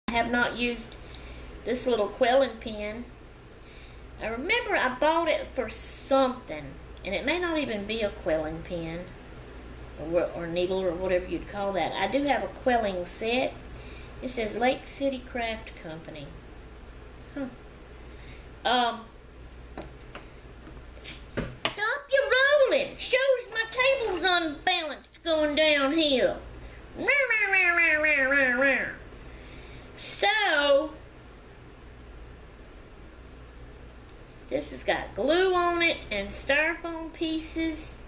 I have not used this little quelling pen. I remember I bought it for something, and it may not even be a quelling pen or needle or whatever you'd call that. I do have a quelling set. It says Lake City Craft Company. Stop your rolling. Shows my table's unbalanced going downhill. So, this has got glue on it and styrofoam pieces.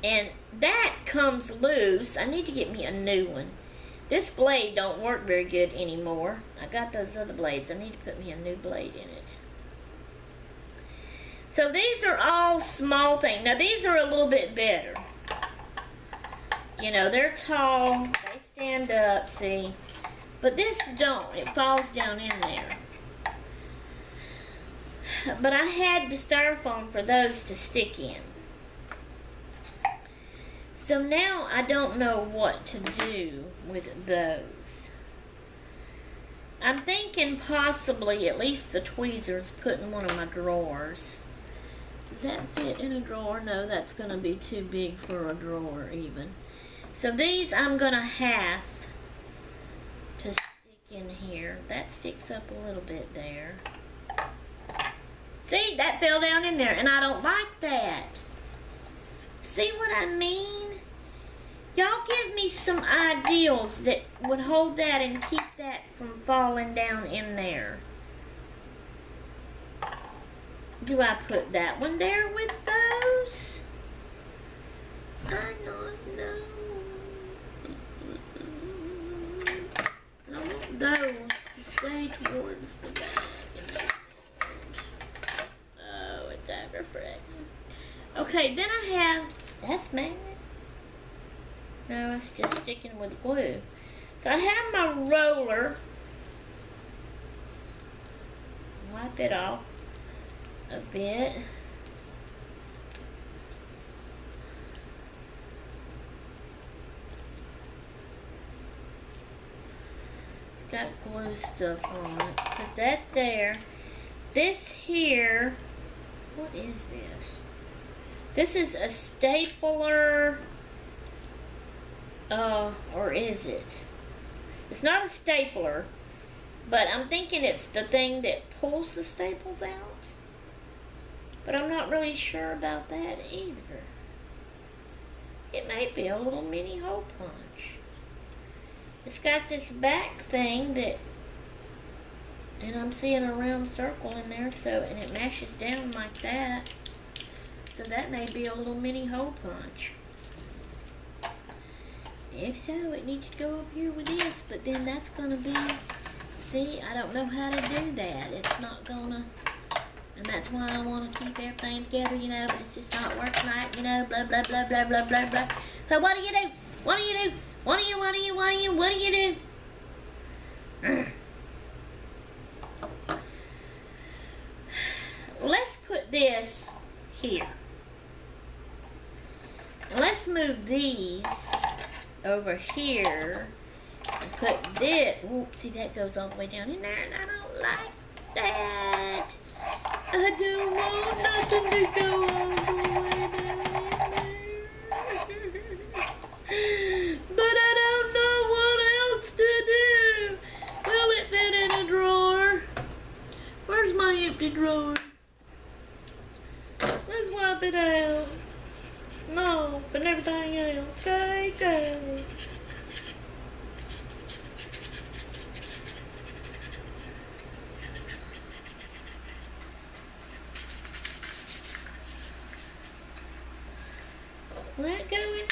And that comes loose. I need to get me a new one. This blade don't work very good anymore. I got those other blades. I need to put me a new blade in it. So these are all small things. Now these are a little bit better. You know, they're tall. They stand up, see. But this don't. It falls down in there. But I had the styrofoam for those to stick in. So now I don't know what to do with those. I'm thinking possibly at least the tweezers put in one of my drawers. Does that fit in a drawer? No, that's going to be too big for a drawer even. So these I'm going to have to stick in here. That sticks up a little bit there. See, that fell down in there, and I don't like that. See what I mean? Y'all give me some ideals that would hold that and keep that from falling down in there. Do I put that one there with those? I don't know. I want those to stay towards the back. Oh, it's aggravating. Okay, then I have, that's magnet. No, it's just sticking with glue. So I have my roller. Wipe it off a bit. It's got glue stuff on it. Put that there. This here, what is this? This is a stapler. Or is it? It's not a stapler, but I'm thinking it's the thing that pulls the staples out. But I'm not really sure about that either. It might be a little mini hole punch. It's got this back thing that, and I'm seeing a round circle in there, so, and it mashes down like that. So that may be a little mini hole punch. If so, it needs to go up here with this, but then that's going to be, see, I don't know how to do that. It's not going to, and that's why I want to keep everything together, you know, but it's just not working right, you know, blah, blah, blah, blah, blah, blah, blah. So what do you do? What do you do? What do you do? Let's put this here. And let's move these over here and put this. Whoop, see, that goes all the way down in there, and I don't like that. I don't want nothing to go all the way down in there. But I don't know what else to do. Will it fit in a drawer? Where's my empty drawer? Let's wipe it out. No, but everything else. Okay, okay. Let go in here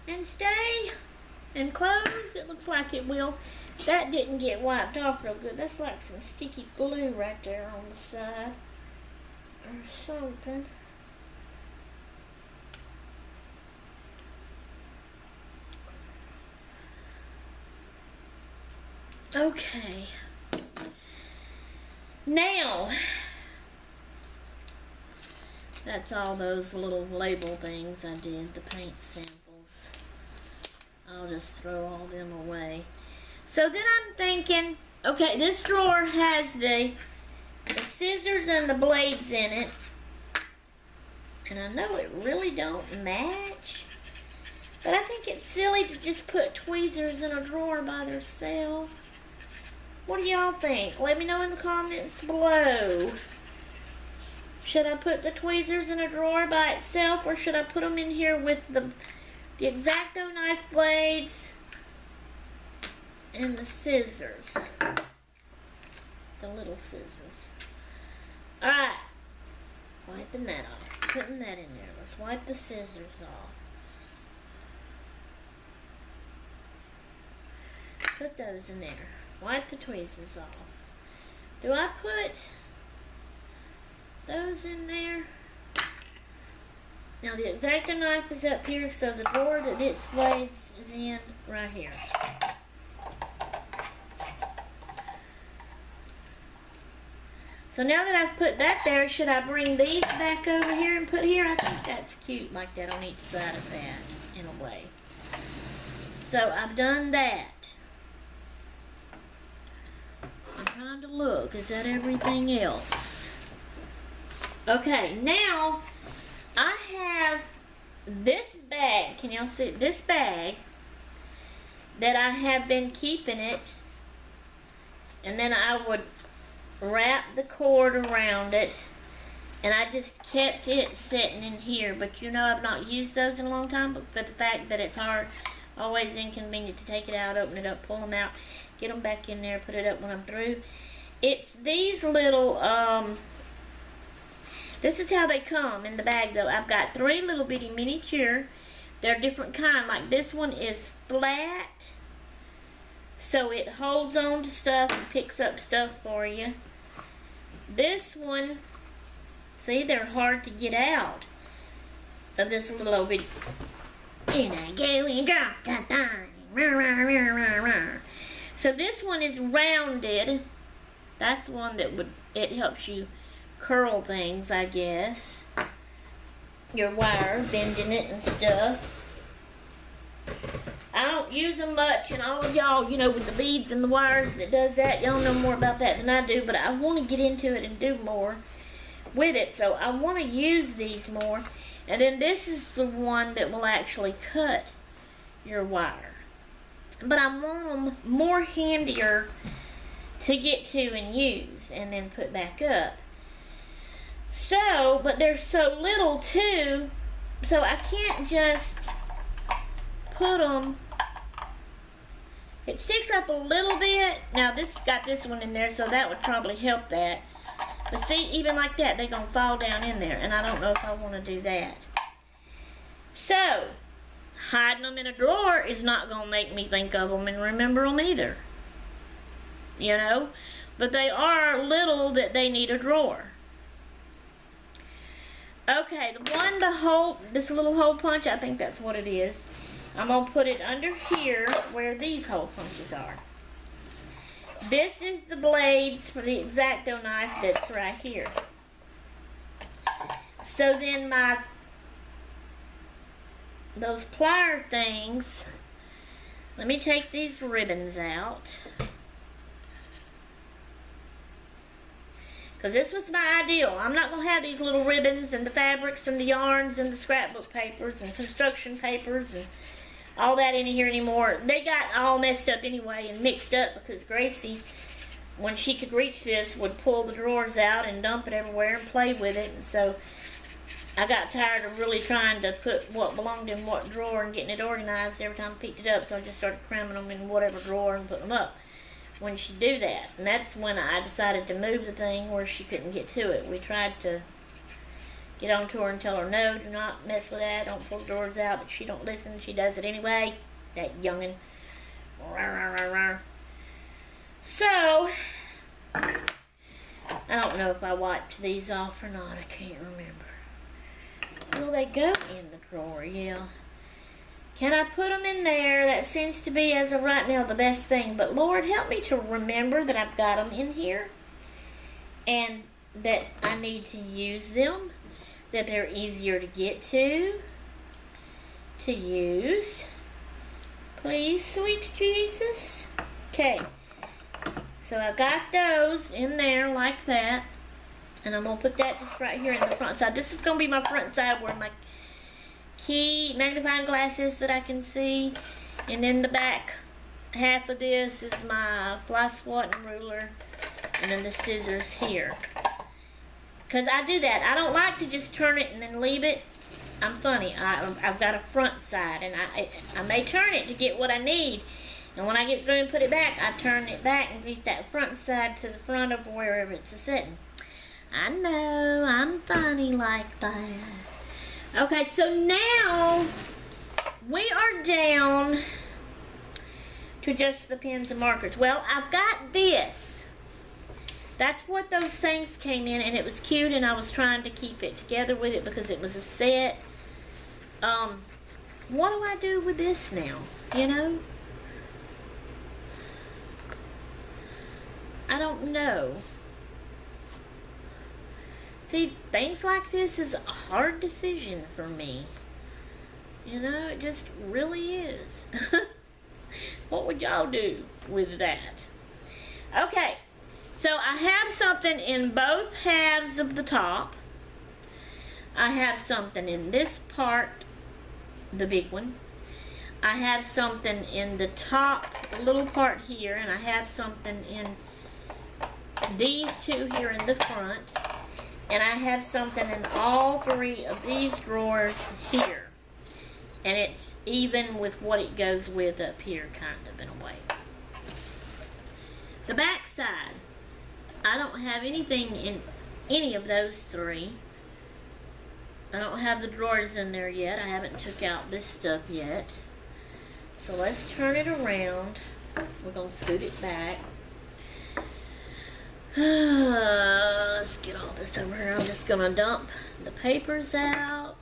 and stay and close. It looks like it will. That didn't get wiped off real good. That's like some sticky glue right there on the side or something. Okay. Now, that's all those little label things I did, the paint samples. I'll just throw all them away. So then I'm thinking, okay, this drawer has the scissors and the blades in it. And I know it really don't match. But I think it's silly to just put tweezers in a drawer by themselves. What do y'all think? Let me know in the comments below. Should I put the tweezers in a drawer by itself, or should I put them in here with the X-Acto knife blades and the scissors? The little scissors. Alright. Wiping that off. Putting that in there. Let's wipe the scissors off. Put those in there. Wipe the tweezers off. Do I put those in there? Now the X-Acto knife is up here, so the drawer that its blades is in right here. So now that I've put that there, should I bring these back over here and put here? I think that's cute like that on each side of that, in a way. So I've done that. I'm trying to look. Is that everything else? Okay, now I have this bag. Can y'all see this bag that I have been keeping it, and then I would wrap the cord around it, and I just kept it sitting in here. But you know, I've not used those in a long time, but for the fact that it's hard, always inconvenient to take it out, open it up, pull them out, get them back in there, put it up when I'm through. It's these little, this is how they come in the bag though. I've got 3 little bitty miniature. They're different kind. Like this one is flat, so it holds on to stuff and picks up stuff for you. This one, see, they're hard to get out of this little old bitty. And I go and drop the thing. So this one is rounded. That's one that it helps you curl things, I guess. Your wire, bending it and stuff. I don't use them much, and all of y'all, you know, with the beads and the wires that does that, y'all know more about that than I do, but I want to get into it and do more with it, so I want to use these more. And then this is the one that will actually cut your wire. But I want them more handier to get to and use and then put back up. So, but there's so little too, so I can't just put them. It sticks up a little bit. Now this got this one in there, so that would probably help that. But see, even like that, they're going to fall down in there, and I don't know if I want to do that. So, hiding them in a drawer is not going to make me think of them and remember them either. You know? But they are little that they need a drawer. Okay, this little hole punch, I think that's what it is. I'm going to put it under here where these hole punches are. This is the blades for the X-Acto knife that's right here. So then those plier things, let me take these ribbons out. Because this was my ideal. I'm not going to have these little ribbons and the fabrics and the yarns and the scrapbook papers and construction papers and all that in here anymore. They got all messed up anyway and mixed up because Gracie, when she could reach this, would pull the drawers out and dump it everywhere and play with it. And so I got tired of really trying to put what belonged in what drawer and getting it organized every time I picked it up. So I just started cramming them in whatever drawer and putting them up when she'd do that. And that's when I decided to move the thing where she couldn't get to it. We tried to get on to her and tell her, no, do not mess with that, don't pull the drawers out, but she don't listen. She does it anyway, that youngin'. So, I don't know if I wiped these off or not, I can't remember. Will they go in the drawer? Yeah. Can I put them in there? That seems to be, as of right now, the best thing. But Lord, help me to remember that I've got them in here and that I need to use them, that they're easier to get to use. Please, sweet Jesus. Okay, so I got those in there like that, and I'm gonna put that just right here in the front side. This is gonna be my front side where my key magnifying glass is that I can see, and then the back half of this is my fly swatting ruler, and then the scissors here. Because I do that. I don't like to just turn it and then leave it. I'm funny. I've got a front side, and I may turn it to get what I need. And when I get through and put it back, I turn it back and get that front side to the front of wherever it's sitting. I know, I'm funny like that. Okay, so now we are down to just the pens and markers. Well, I've got this. That's what those things came in, and it was cute, and I was trying to keep it together with it because it was a set. What do I do with this now? You know? I don't know. See, things like this is a hard decision for me. You know, it just really is. What would y'all do with that? Okay, so I have something in both halves of the top. I have something in this part, the big one. I have something in the top, the little part here, and I have something in these two here in the front, and I have something in all three of these drawers here, and it's even with what it goes with up here, kind of, in a way. The back side, I don't have anything in any of those three. I don't have the drawers in there yet. I haven't took out this stuff yet. So let's turn it around. We're going to scoot it back. Let's get all this over here. I'm just going to dump the papers out.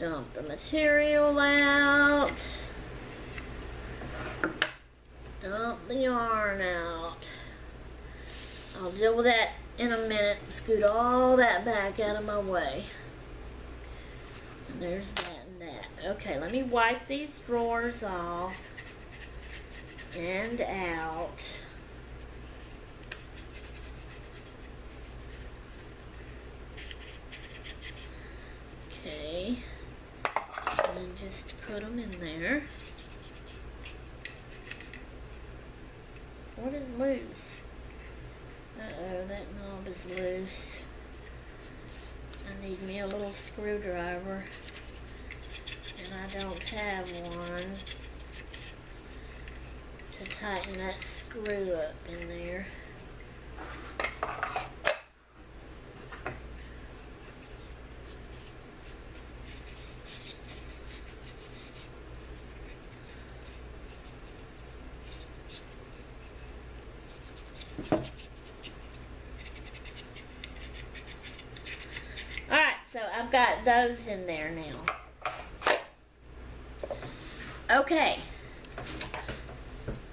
Dump the material out. Dump the yarn out. I'll deal with that in a minute. Scoot all that back out of my way. And there's that and that. Okay, let me wipe these drawers off and out. Okay, and just put them in there. What is loose? Uh-oh, that knob is loose. I need me a little screwdriver, and I don't have one to tighten that screw up in there. Alright, so I've got those in there now. Okay.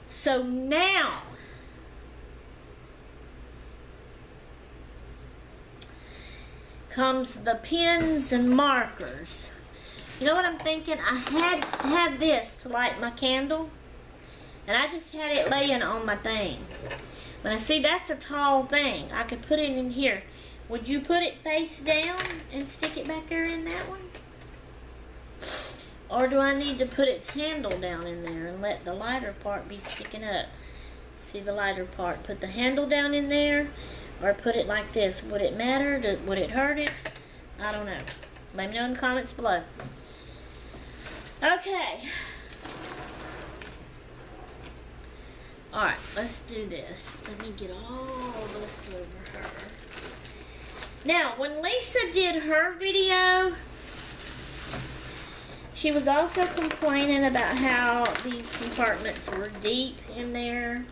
So now comes the pens and markers. You know what I'm thinking? I had this to light my candle, and I just had it laying on my thing. But I see that's a tall thing. I could put it in here. Would you put it face down and stick it back there in that one? Or do I need to put its handle down in there and let the lighter part be sticking up? See the lighter part. Put the handle down in there, or put it like this. Would it matter? Would it hurt it? I don't know. Let me know in the comments below. Okay. Alright, let's do this. Let me get all this over her. Now, when Lisa did her video, she was also complaining about how these compartments were deep in there.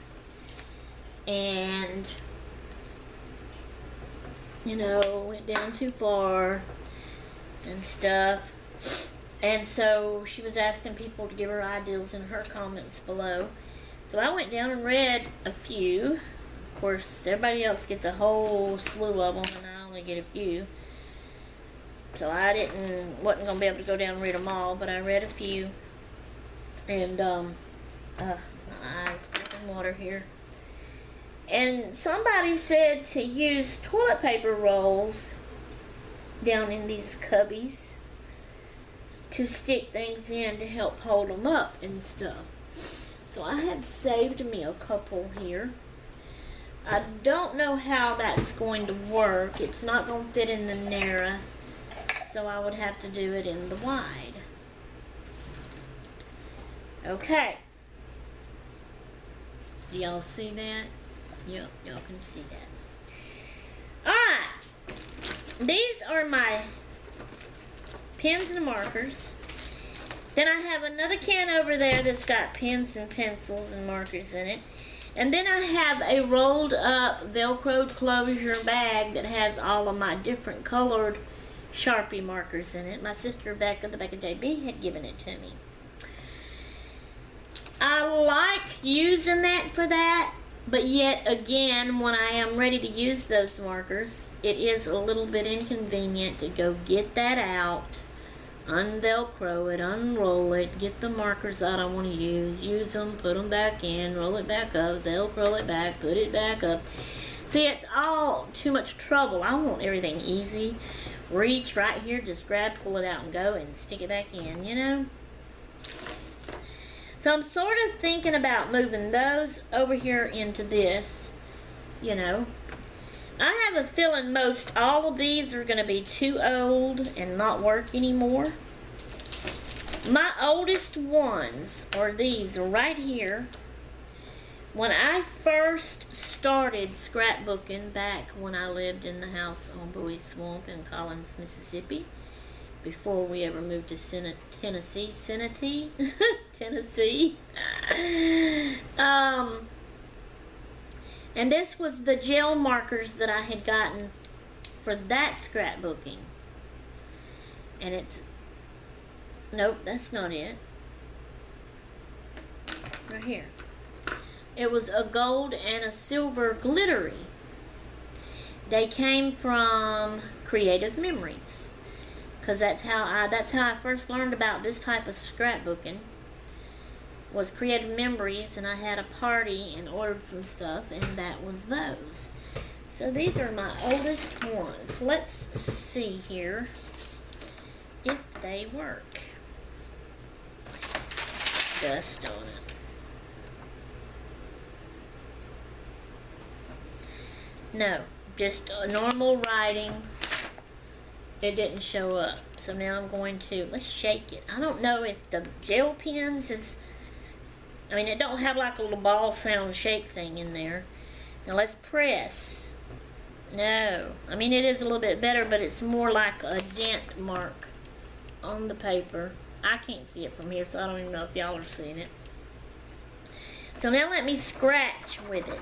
And, you know, went down too far and stuff. And so she was asking people to give her ideas in her comments below. So I went down and read a few. Of course, everybody else gets a whole slew of them, and I only get a few. So I wasn't going to be able to go down and read them all, but I read a few. And, my eyes color here. And somebody said to use toilet paper rolls down in these cubbies to stick things in to help hold them up and stuff. So I have saved me a couple here. I don't know how that's going to work. It's not going to fit in the narrow, so I would have to do it in the wide. Okay. Do y'all see that? Yep, y'all can see that. Alright. These are my pens and markers. Then I have another can over there that's got pens and pencils and markers in it. And then I have a rolled up Velcro closure bag that has all of my different colored Sharpie markers in it. My sister back at the back of JB had given it to me. I like using that for that, but yet again, when I am ready to use those markers, it is a little bit inconvenient to go get that out, unvelcro it, unroll it, get the markers out I want to use them, put them back in, roll it back up, velcro it back, put it back up. See, it's all too much trouble. I want everything easy. Reach right here, just grab, pull it out and go and stick it back in, you know? So I'm sort of thinking about moving those over here into this, you know. I have a feeling most all of these are going to be too old and not work anymore. My oldest ones are these right here. When I first started scrapbooking back when I lived in the house on Bowie Swamp in Collins, Mississippi, before we ever moved to Tennessee. Tennessee. And this was the gel markers that I had gotten for that scrapbooking. And it's, nope, that's not it. Right here. It was a gold and a silver glittery. They came from Creative Memories. Because that's how I first learned about this type of scrapbooking, was Creative Memories, and I had a party and ordered some stuff, and that was those. So these are my oldest ones. Let's see here if they work. Dust on it. No, just a normal writing. It didn't show up. So now I'm going to, let's shake it. I don't know if the gel pens is, I mean, it don't have like a little ball sound shake thing in there. Now let's press. No. I mean, it is a little bit better, but it's more like a dent mark on the paper. I can't see it from here, so I don't even know if y'all are seeing it. So now let me scratch with it.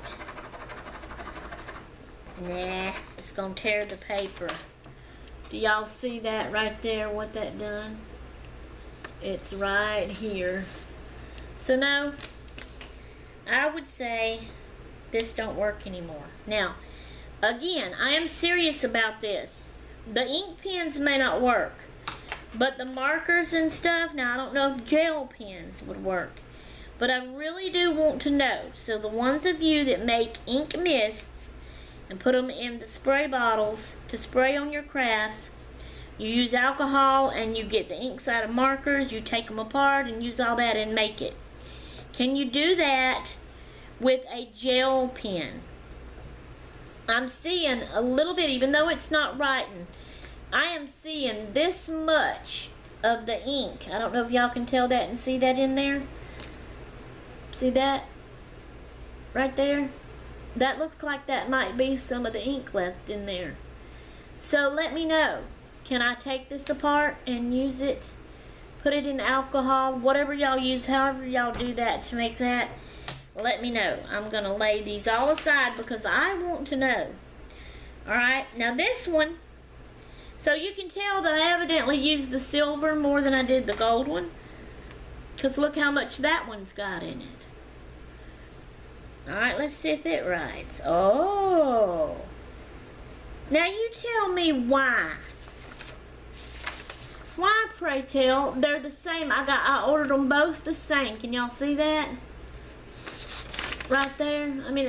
Nah, it's going to tear the paper. Do y'all see that right there, what that done? It's right here. So no, I would say this don't work anymore. Now, again, I am serious about this. The ink pens may not work, but the markers and stuff, now I don't know if gel pens would work, but I really do want to know. So the ones of you that make ink mists and put them in the spray bottles to spray on your crafts, you use alcohol and you get the inks out of markers, you take them apart and use all that and make it. Can you do that with a gel pen? I'm seeing a little bit, even though it's not writing, I am seeing this much of the ink. I don't know if y'all can tell that and see that in there. See that? Right there? That looks like that might be some of the ink left in there. So let me know. Can I take this apart and use it? Put it in alcohol, whatever y'all use, however y'all do that to make that, let me know. I'm going to lay these all aside because I want to know. Alright, now this one, so you can tell that I evidently used the silver more than I did the gold one. Because look how much that one's got in it. Alright, let's see if it writes. Oh. Now you tell me why. Why, pray tell? They're the same. I ordered them both the same. Can y'all see that? right there. I mean,